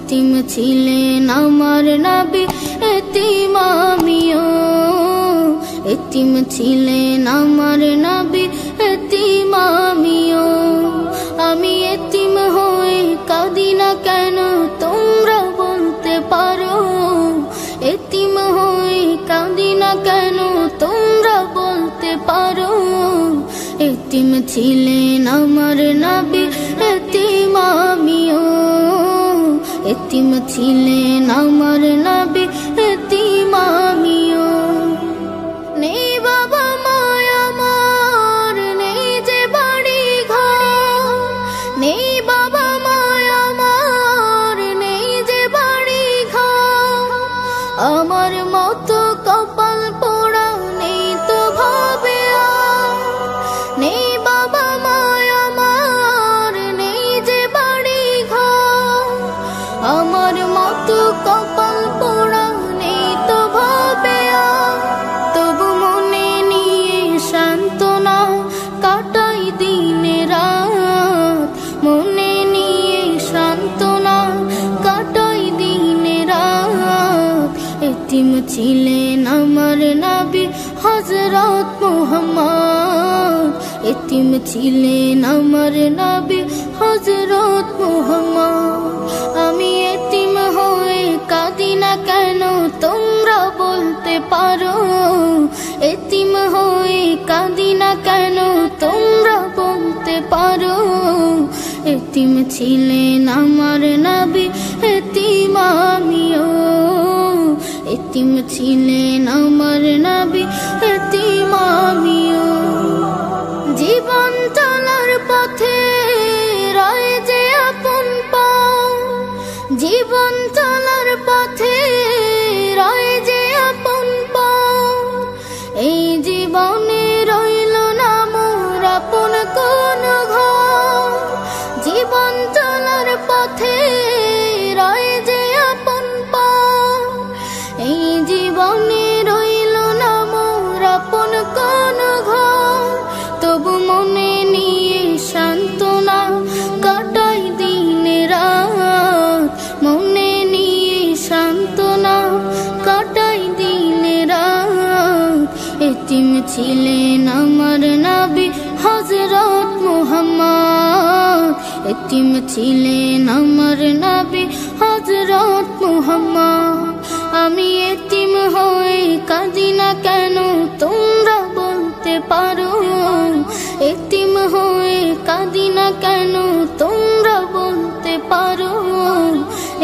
এতিম ছিলেন আমার নবী, এতিম আমিও। এতিম ছিলেন আমার নবী, এতিম আমিও। আমি এতিম হয়ে কাঁদি না কেন তোমরা বলতে পারো? এতিম হয়ে কাঁদি না কেন তোমরা বলতে পারো? এতিম ছিলেন আমার নবী, এতিম আমিও। এতিম ছিলেন আমার নবী, এতিম আমিও। নেই বাবা মায় আমার, নেই যে বাড়ি ঘর। নেই বাবা মায় আমার, নেই যে বাড়ি ঘর। আমার মতো কপাল পোড়া নেই তো ভাবে আর। নেই বাবা মায় আমার, নেই যে বাড়ি ঘর। আমার মতো কপাল পোড়া নেই তো ভাবে আর। তবু মনে নিয়ে সান্ত্বনা কাটাই দিনে রাত। মনে নিয়ে সান্ত্বনা কাটাই দিনে রাত। এতিম ছিলেন আমার নবী হযরত মুহাম্মদ। এতিম ছিলেন আমার নবী হযরত মুহাম্মদ। আমি এতিম হয়ে কাঁদি না কেন তোমরা বলতে পারো? এতিম হয়ে কাঁদি না কেন তোমরা বলতে পারো? এতিম ছিলেন আমার নবী, এতিম আমিও। এতিম ছিলেন আমার নবী, এতিম আমিও। জীবন চলার পথে রয় যে আপন পাও। জীবন চলার পথে রয় যে আপন পাও। এই জীবনে রইল না মোর আপন কোন ঘর। জীবন চলার পথে রয় যে আপন পাও। এই জীবনে রইল না মোর আপন কোন ঘর। তবু মনে নিয়ে সান্ত্বনা কাটাই দিনে রাত। মনে নিয়ে সান্ত্বনা কাটাই দিনে রাত। এতিম ছিলেন আমার নবী হযরত মুহাম্মদ। এতিম ছিলেন আমার নবী হযরত মুহাম্মদ। আমি এতিম হয়ে কাঁদি না কেন তোমরা বলতে পারো? এতিম হয়ে কাঁদি না কেন তোমরা বলতে পারো?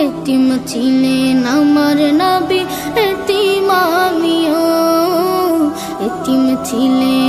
এতিম ছিলেন আমার নবী, এতিম আমিও। এতিম ছিলেন